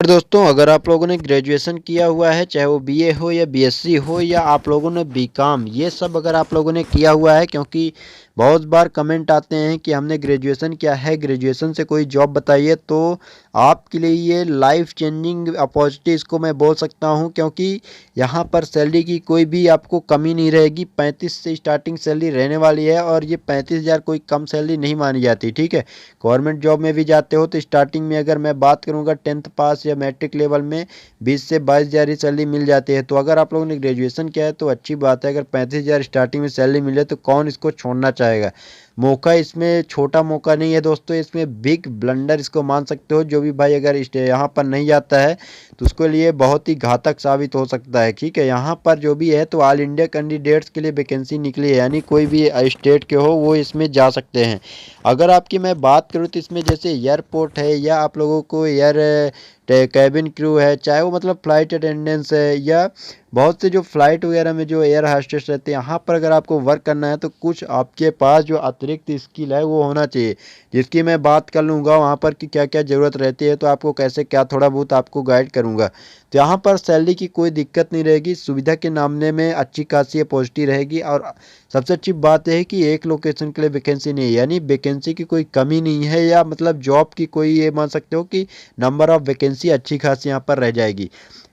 और दोस्तों, अगर आप लोगों ने ग्रेजुएशन किया हुआ है, चाहे वो बीए हो या बीएससी हो या आप लोगों ने बीकॉम, ये सब अगर आप लोगों ने किया हुआ है, क्योंकि बहुत बार कमेंट आते हैं कि हमने ग्रेजुएशन किया है, ग्रेजुएशन से कोई जॉब बताइए, तो आपके लिए ये लाइफ चेंजिंग अपॉर्चुनिटी इसको मैं बोल सकता हूँ, क्योंकि यहाँ पर सैलरी की कोई भी आपको कमी नहीं रहेगी। 35 से स्टार्टिंग सैलरी रहने वाली है और ये 35,000 कोई कम सैलरी नहीं मानी जाती, ठीक है। गवर्नमेंट जॉब में भी जाते हो तो स्टार्टिंग में अगर मैं बात करूँगा 10th पास या मैट्रिक लेवल में 20 से 22,000 ही सैलरी मिल जाती है। तो अगर आप लोगों ने ग्रेजुएशन किया है तो अच्छी बात है। अगर 35,000 स्टार्टिंग में सैलरी मिले तो कौन इसको छोड़ना चाहेगा। मौका इसमें छोटा मौका नहीं है दोस्तों, इसमें बिग ब्लंडर इसको मान सकते हो। जो भी भाई अगर यहाँ पर नहीं जाता है तो उसके लिए बहुत ही घातक साबित हो सकता है, ठीक है। यहाँ पर जो भी है तो ऑल इंडिया कैंडिडेट्स के लिए वैकेंसी निकली है, यानी कोई भी स्टेट के हो वो इसमें जा सकते हैं। अगर आपकी मैं बात करूँ तो इसमें जैसे एयरपोर्ट है या आप लोगों को एयर कैबिन क्रू है, चाहे वो मतलब फ़्लाइट अटेंडेंस है या बहुत से जो फ़्लाइट वगैरह में जो एयर होस्टेस रहते हैं, यहाँ पर अगर आपको वर्क करना है तो कुछ आपके पास जो अतिरिक्त स्किल है वो होना चाहिए, जिसकी मैं बात कर लूँगा वहाँ पर कि क्या क्या ज़रूरत रहती है, तो आपको कैसे क्या थोड़ा बहुत आपको गाइड करूँगा। तो यहाँ पर सैलरी की कोई दिक्कत नहीं रहेगी, सुविधा के मामले में अच्छी खासी पॉजिटिव रहेगी। और सबसे अच्छी बात यह है कि एक लोकेशन के लिए वैकेंसी नहीं है, यानी वैकेंसी की कोई कमी नहीं है, या मतलब जॉब की कोई ये मान सकते हो कि नंबर ऑफ़ वैकेंसी अच्छी खासी यहाँ पर रह जाएगी।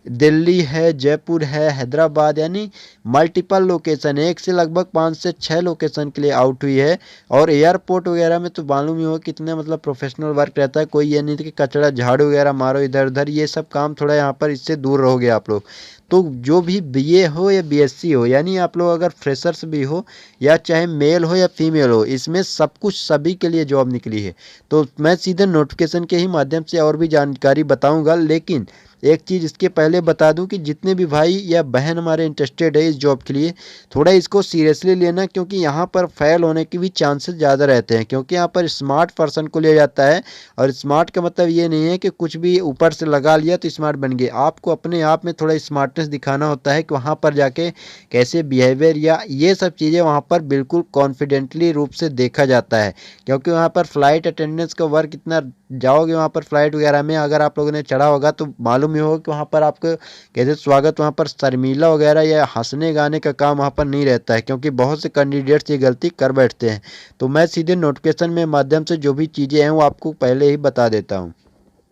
दिल्ली है, जयपुर है, हैदराबाद, यानी मल्टीपल लोकेशन है, एक से लगभग 5 से 6 लोकेशन के लिए आउट हुई है। और एयरपोर्ट वगैरह में तो मालूम ही हो कितने मतलब प्रोफेशनल वर्क रहता है। कोई ये नहीं कि कचरा झाड़ू वगैरह मारो इधर उधर, ये सब काम थोड़ा यहाँ पर इससे दूर रहोगे आप लोग। तो जो भी बीए हो या बीएससी हो, यानी आप लोग अगर फ्रेशर्स भी हो या चाहे मेल हो या फीमेल हो, इसमें सब कुछ सभी के लिए जॉब निकली है। तो मैं सीधे नोटिफिकेशन के ही माध्यम से और भी जानकारी बताऊंगा, लेकिन एक चीज़ इसके पहले बता दूं कि जितने भी भाई या बहन हमारे इंटरेस्टेड है इस जॉब के लिए, थोड़ा इसको सीरियसली लेना, क्योंकि यहाँ पर फेल होने के भी चांसेस ज़्यादा रहते हैं, क्योंकि यहाँ पर स्मार्ट पर्सन को लिया जाता है। और स्मार्ट का मतलब ये नहीं है कि कुछ भी ऊपर से लगा लिया तो स्मार्ट बन गए। आपको अपने आप में थोड़ा स्मार्टनेस दिखाना होता है कि वहाँ पर जाके कैसे बिहेवियर या ये सब चीज़ें वहाँ पर बिल्कुल कॉन्फिडेंटली रूप से देखा जाता है, क्योंकि वहाँ पर फ्लाइट अटेंडेंस का वर्क इतना, जाओगे वहाँ पर फ्लाइट वगैरह में अगर आप लोगों ने चढ़ा होगा तो मालूम ही होगा कि वहाँ पर आपको कैसे स्वागत, वहाँ पर शर्मीला वगैरह या हंसने गाने का काम वहाँ पर नहीं रहता है, क्योंकि बहुत से कैंडिडेट्स ये गलती कर बैठते हैं। तो मैं सीधे नोटिफिकेशन में माध्यम से जो भी चीज़ें हैं वो आपको पहले ही बता देता हूँ।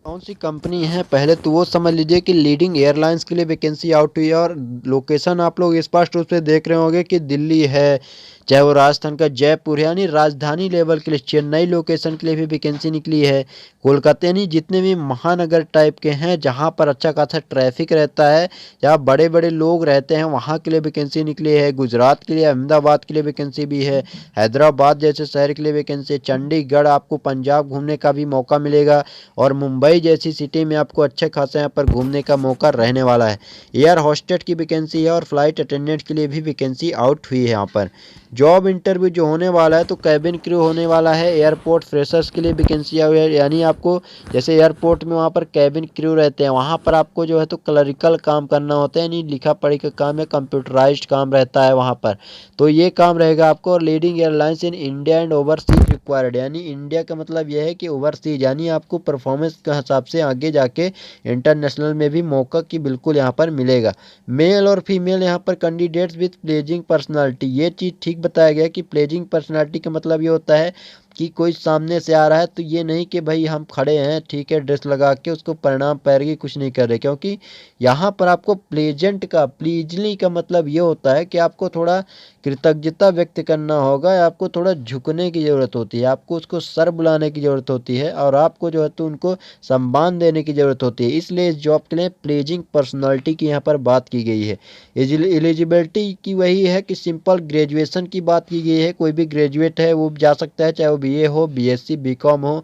कौन सी कंपनी है पहले तो वो समझ लीजिए कि लीडिंग एयरलाइंस के लिए वैकेंसी आउट हुई है। और लोकेशन आप लोग स्पष्ट रूप से देख रहे होंगे कि दिल्ली है, चाहे वो राजस्थान का जयपुर है, यानी राजधानी लेवल के लिए। चेन्नई लोकेशन के लिए भी वैकेंसी निकली है। कोलकाता, यानी जितने भी महानगर टाइप के हैं जहाँ पर अच्छा खासा ट्रैफिक रहता है, जहाँ बड़े बड़े लोग रहते हैं, वहाँ के लिए वैकेंसी निकली है। गुजरात के लिए, अहमदाबाद के लिए वैकेंसी भी है। हैदराबाद जैसे शहर के लिए वैकेंसी है। चंडीगढ़, आपको पंजाब घूमने का भी मौका मिलेगा। और मुंबई जैसी सिटी में आपको अच्छे खासा यहाँ पर घूमने का मौका रहने वाला है। एयर होस्टेस की वैकेंसी है और फ्लाइट अटेंडेंट के लिए भी वैकेंसी आउट हुई है। यहाँ पर जॉब इंटरव्यू जो होने वाला है तो कैबिन क्रू होने वाला है। एयरपोर्ट फ्रेशर्स के लिए वैकेंसी आई है, यानी आपको जैसे एयरपोर्ट में वहाँ पर कैबिन क्रू रहते हैं, वहाँ पर आपको जो है तो क्लरिकल काम करना होता है, यानी लिखा पढ़ी का काम है, कंप्यूटराइज्ड काम रहता है वहाँ पर। तो ये काम रहेगा आपको। और leading airlines in India and overseas required, यानी इंडिया का मतलब यह है कि ओवरसीज, यानी आपको परफॉर्मेंस के हिसाब से आगे जाके इंटरनेशनल में भी मौका की बिल्कुल यहाँ पर मिलेगा। मेल और फीमेल यहाँ पर कैंडिडेट्स विथ प्लेजिंग पर्सनालिटी, ये चीज़ ठीक बताया गया कि प्लेजिंग पर्सनालिटी का मतलब ये होता है कि कोई सामने से आ रहा है तो ये नहीं कि भाई हम खड़े हैं ठीक है ड्रेस लगा के उसको प्रणाम पैरगी कुछ नहीं कर रहे, क्योंकि यहाँ पर आपको प्लेजेंट का, प्लीजली का मतलब ये होता है कि आपको थोड़ा कृतज्ञता व्यक्त करना होगा, आपको थोड़ा झुकने की ज़रूरत होती है, आपको उसको सर बुलाने की ज़रूरत होती है और आपको जो है तो उनको सम्मान देने की ज़रूरत होती है। इसलिए इस जॉब के लिए प्लेजिंग पर्सनालिटी की यहाँ पर बात की गई है। एलिजिबिलिटी की वही है कि सिंपल ग्रेजुएशन की बात की गई है, कोई भी ग्रेजुएट है वो जा सकता है, चाहे वो बीए हो, बीएससी, बीकॉम हो।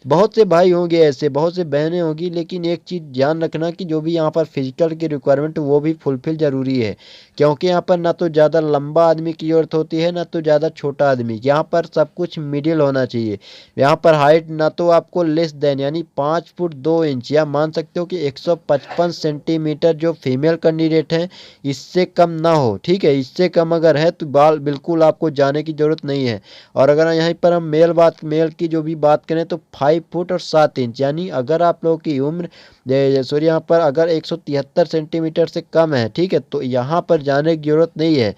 बहुत से भाई होंगे ऐसे, बहुत से बहनें होंगी, लेकिन एक चीज़ ध्यान रखना कि जो भी यहाँ पर फिजिकल की रिक्वायरमेंट वो भी फुलफिल ज़रूरी है, क्योंकि यहाँ पर ना तो ज़्यादा लंबा आदमी की ज़रूरत होती है ना तो ज़्यादा छोटा आदमी, यहाँ पर सब कुछ मिडिल होना चाहिए। यहाँ पर हाइट ना तो आपको लेस देन यानी 5 फुट 2 इंच, या मान सकते हो कि 155 सेंटीमीटर जो फीमेल कैंडिडेट हैं इससे कम ना हो, ठीक है। इससे कम अगर है तो बाल बिल्कुल आपको जाने की ज़रूरत नहीं है। और अगर यहीं पर हम मेल की जो भी बात करें तो 5 फुट और 7 इंच, यानी अगर आप लोगों की उम्र सॉरी यहाँ पर अगर 173 सेंटीमीटर से कम है, ठीक है, तो यहाँ पर जाने की ज़रूरत नहीं है,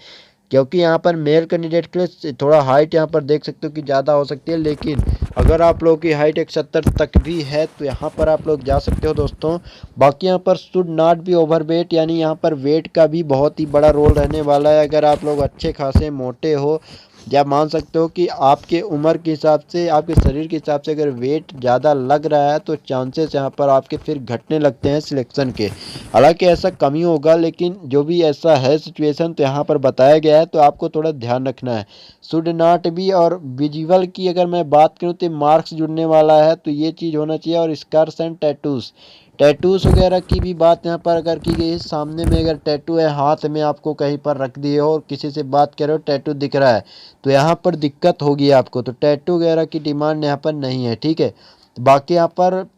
क्योंकि यहाँ पर मेल कैंडिडेट के लिए थोड़ा हाइट यहाँ पर देख सकते हो कि ज़्यादा हो सकती है। लेकिन अगर आप लोगों की हाइट 170 तक भी है तो यहाँ पर आप लोग जा सकते हो दोस्तों। बाकी यहाँ पर should not be over weight, यानी यहाँ पर वेट का भी बहुत ही बड़ा रोल रहने वाला है। अगर आप लोग अच्छे खासे मोटे हो, या मान सकते हो कि आपके उम्र के हिसाब से, आपके शरीर के हिसाब से अगर वेट ज़्यादा लग रहा है तो चांसेस यहाँ पर आपके फिर घटने लगते हैं सिलेक्शन के। हालांकि ऐसा कम ही होगा, लेकिन जो भी ऐसा है सिचुएशन तो यहाँ पर बताया गया है, तो आपको थोड़ा ध्यान रखना है। शुड नॉट बी, और विजुअल की अगर मैं बात करूँ तो मार्क्स जुड़ने वाला है, तो ये चीज़ होना चाहिए। और स्कार्स एंड टैटूज़, टैटूज वगैरह की भी बात यहाँ पर अगर की गई है, सामने में अगर टैटू है, हाथ में आपको कहीं पर रख दिए हो और किसी से बात कर रहे हो, टैटू दिख रहा है, तो यहाँ पर दिक्कत होगी आपको। तो टैटू वगैरह की डिमांड यहाँ पर नहीं है, ठीक है। बाकी यहाँ पर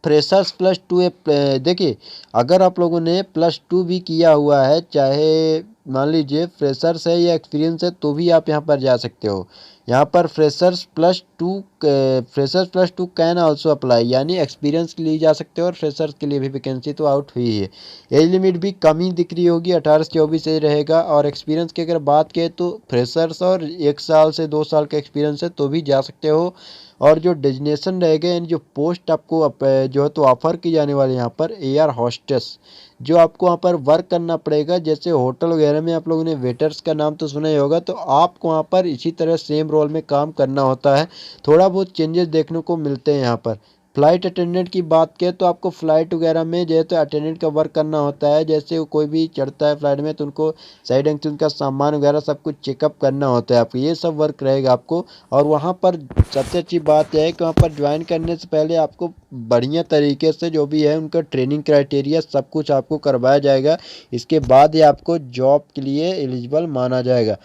फ्रेशर्स +2 देखिए, अगर आप लोगों ने +2 भी किया हुआ है, चाहे मान लीजिए फ्रेशर्स है या एक्सपीरियंस है, तो भी आप यहाँ पर जा सकते हो। यहाँ पर फ्रेशर्स +2 कैन आल्सो अप्लाई, यानी एक्सपीरियंस के लिए जा सकते हो और फ्रेशर्स के लिए भी वैकेंसी तो आउट हुई है। एज लिमिट भी कम ही दिख रही होगी, 18 से 24 एज रहेगा। और एक्सपीरियंस की अगर बात करें तो फ्रेशर्स और 1 साल से 2 साल का एक्सपीरियंस है तो भी जा सकते हो। और जो डेजिग्नेशन रहेगा, यानी जो पोस्ट आपको जो है तो ऑफ़र की जाने वाली यहाँ पर एयर होस्टेस, जो आपको वहाँ पर वर्क करना पड़ेगा। जैसे होटल वगैरह में आप लोगों ने वेटर्स का नाम तो सुना ही होगा, तो आपको वहाँ पर इसी तरह सेम रोल में काम करना होता है। थोड़ा बहुत चेंजेस देखने को मिलते हैं यहाँ पर। फ़्लाइट अटेंडेंट की बात करें तो आपको फ़्लाइट वगैरह में जो है तो अटेंडेंट का वर्क करना होता है। जैसे कोई भी चढ़ता है फ़्लाइट में तो उनको सही ढंग से उनका सामान वगैरह सब कुछ चेकअप करना होता है आपको, ये सब वर्क रहेगा आपको। और वहाँ पर सबसे अच्छी बात यह है कि वहाँ पर ज्वाइन करने से पहले आपको बढ़िया तरीके से जो भी है उनका ट्रेनिंग क्राइटेरिया सब कुछ आपको करवाया जाएगा। इसके बाद ही आपको जॉब के लिए एलिजिबल माना जाएगा।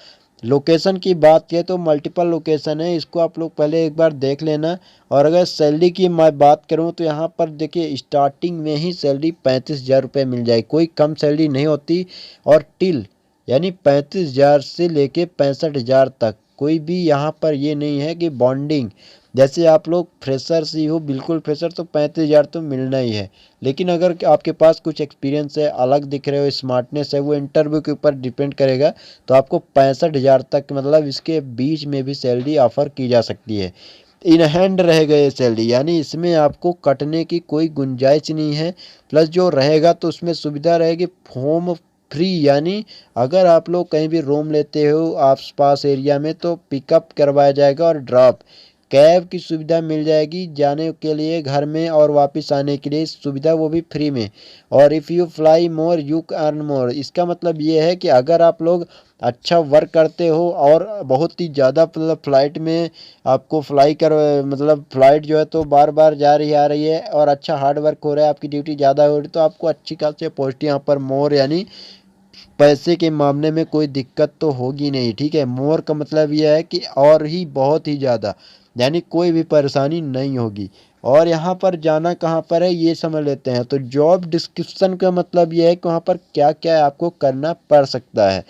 लोकेशन की बात करें तो मल्टीपल लोकेशन है, इसको आप लोग पहले एक बार देख लेना। और अगर सैलरी की मैं बात करूं तो यहाँ पर देखिए, स्टार्टिंग में ही सैलरी 35,000 रुपये मिल जाएगी, कोई कम सैलरी नहीं होती। और टिल यानी 35,000 से लेके 65,000 तक, कोई भी यहाँ पर ये नहीं है कि बॉन्डिंग, जैसे आप लोग फ्रेशर्स ही हो, बिल्कुल फ्रेशर, तो 35,000 तो मिलना ही है। लेकिन अगर आपके पास कुछ एक्सपीरियंस है, अलग दिख रहे हो, स्मार्टनेस है, वो इंटरव्यू के ऊपर डिपेंड करेगा, तो आपको 65,000 तक, मतलब इसके बीच में भी सैलरी ऑफर की जा सकती है। इन हैंड रहेगा ये सैलरी, यानी इसमें आपको कटने की कोई गुंजाइश नहीं है। प्लस जो रहेगा तो उसमें सुविधा रहेगी होम फ्री, यानी अगर आप लोग कहीं भी रूम लेते हो आस पास एरिया में तो पिकअप करवाया जाएगा और ड्रॉप, कैब की सुविधा मिल जाएगी जाने के लिए घर में और वापस आने के लिए सुविधा, वो भी फ्री में। और if you fly more you earn more, इसका मतलब ये है कि अगर आप लोग अच्छा वर्क करते हो और बहुत ही ज़्यादा मतलब फ़्लाइट में आपको फ्लाई कर, मतलब फ़्लाइट जो है तो बार बार जा रही आ रही है और अच्छा हार्ड वर्क हो रहा है, आपकी ड्यूटी ज़्यादा हो रही है, तो आपको अच्छी खासी पोस्ट यहाँ पर मोर, यानी पैसे के मामले में कोई दिक्कत तो होगी नहीं, ठीक है। मोर का मतलब यह है कि और ही बहुत ही ज़्यादा, यानी कोई भी परेशानी नहीं होगी। और यहाँ पर जाना कहाँ पर है ये समझ लेते हैं। तो जॉब डिस्क्रिप्शन का मतलब यह है कि वहाँ पर क्या क्या आपको करना पड़ सकता है।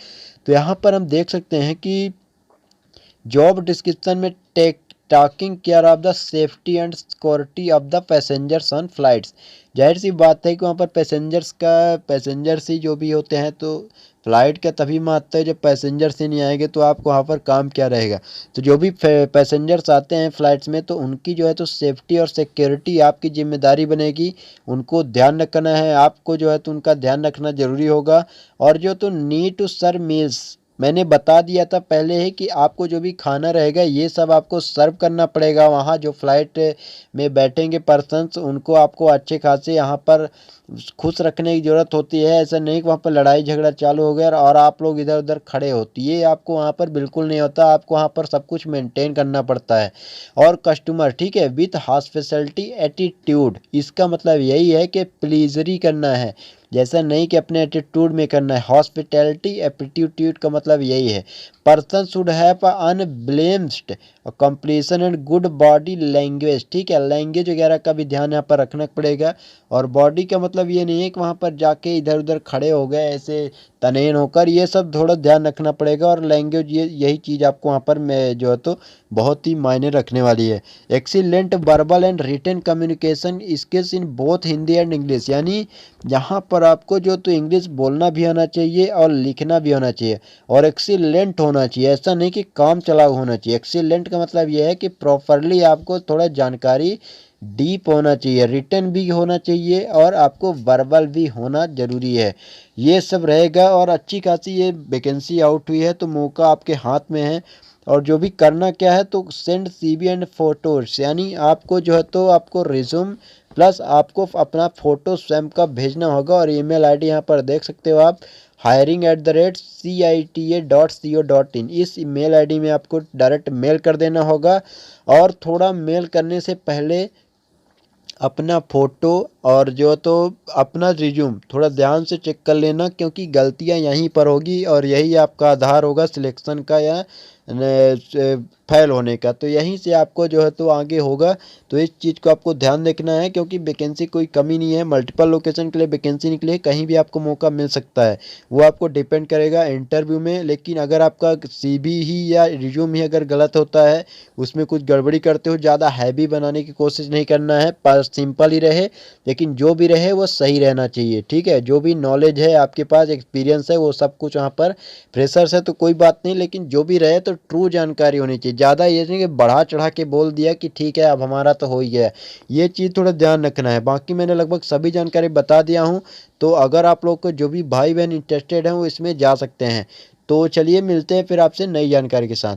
तो यहाँ पर हम देख सकते हैं कि जॉब डिस्क्रिप्शन में talking care of the safety and security of the passengers on flights, जाहिर सी बात है कि वहाँ पर पैसेंजर्स ही जो भी होते हैं, तो फ़्लाइट का तभी महत्व है जब पैसेंजर्स ही नहीं आएंगे तो आपको वहाँ पर काम क्या रहेगा। तो जो भी पैसेंजर्स आते हैं फ़्लाइट्स में तो उनकी जो है तो सेफ्टी और सिक्योरिटी आपकी जिम्मेदारी बनेगी, उनको ध्यान रखना है, आपको जो है तो उनका ध्यान रखना ज़रूरी होगा। और जो तो नीड टू सर्व मील्स, मैंने बता दिया था पहले ही कि आपको जो भी खाना रहेगा ये सब आपको सर्व करना पड़ेगा। वहाँ जो फ़्लाइट में बैठेंगे पर्सन्स, उनको आपको अच्छे खासे यहाँ पर खुश रखने की ज़रूरत होती है। ऐसा नहीं कि वहाँ पर लड़ाई झगड़ा चालू हो गया और आप लोग इधर उधर खड़े होती, ये आपको वहाँ पर बिल्कुल नहीं होता। आपको वहाँ पर सब कुछ मेंटेन करना पड़ता है। और कस्टमर, ठीक है, विथ हॉस्पिटैलिटी एटीट्यूड, इसका मतलब यही है कि प्लीजरी करना है, जैसा नहीं कि अपने एटीट्यूड में करना है। हॉस्पिटैलिटी एप्टीट्यूड का मतलब यही है। Person should have unblemished complexion and good body language, ठीक है, लैंग्वेज वगैरह का भी ध्यान यहाँ पर रखना पड़ेगा। और बॉडी का मतलब ये नहीं है कि वहाँ पर जाके इधर उधर खड़े हो गए ऐसे तनेन होकर, ये सब थोड़ा ध्यान रखना पड़ेगा। और लैंग्वेज यही चीज़ आपको वहाँ पर मैं जो है तो बहुत ही मायने रखने वाली है। Excellent verbal and written communication skills in both Hindi and English, यानी यहाँ पर आपको जो तो इंग्लिश बोलना भी आना चाहिए और लिखना भी होना चाहिए, और एक्सीलेंट होना चाहिए। ऐसा नहीं कि काम चलाऊ होना चाहिए। एक्सीलेंट का मतलब यह है कि प्रॉपरली आपको थोड़ा जानकारी डीप होना चाहिए, रिटन भी होना चाहिए और आपको वर्बल भी होना ज़रूरी है। ये सब रहेगा और अच्छी खासी ये वैकेंसी आउट हुई है तो मौका आपके हाथ में है। और जो भी करना क्या है तो सेंड सीवी एंड फोटोज, यानी आपको जो है तो आपको रिज्यूम प्लस आपको अपना फ़ोटो स्वयं का भेजना होगा। और ईमेल आईडी यहाँ पर देख सकते हो आप, hiring@cita.co.in, इस ईमेल आईडी में आपको डायरेक्ट मेल कर देना होगा। और थोड़ा मेल करने से पहले अपना फ़ोटो और जो तो अपना रिज्यूम थोड़ा ध्यान से चेक कर लेना, क्योंकि गलतियां यहीं पर होगी और यही आपका आधार होगा सिलेक्शन का या फेल होने का। तो यहीं से आपको जो है तो आगे होगा। तो इस चीज़ को आपको ध्यान देखना है, क्योंकि वैकेंसी कोई कमी नहीं है। मल्टीपल लोकेशन के लिए वैकेंसी निकली है, कहीं भी आपको मौका मिल सकता है। वो आपको डिपेंड करेगा इंटरव्यू में। लेकिन अगर आपका सीवी ही या रिज्यूम ही अगर गलत होता है, उसमें कुछ गड़बड़ी करते हो, ज़्यादा हैवी बनाने की कोशिश नहीं करना है, पर सिंपल ही रहे, लेकिन जो भी रहे वो सही रहना चाहिए, ठीक है। जो भी नॉलेज है आपके पास, एक्सपीरियंस है, वो सब कुछ वहाँ पर, फ्रेशर्स है तो कोई बात नहीं, लेकिन जो भी रहे तो ट्रू जानकारी होनी चाहिए। ज़्यादा ये नहीं कि बढ़ा चढ़ा के बोल दिया कि ठीक है अब हमारा तो हो ही गया। ये चीज़ थोड़ा ध्यान रखना है। बाकी मैंने लगभग सभी जानकारी बता दिया हूँ। तो अगर आप लोग को जो भी भाई बहन इंटरेस्टेड हैं वो इसमें जा सकते हैं। तो चलिए मिलते हैं फिर आपसे नई जानकारी के साथ।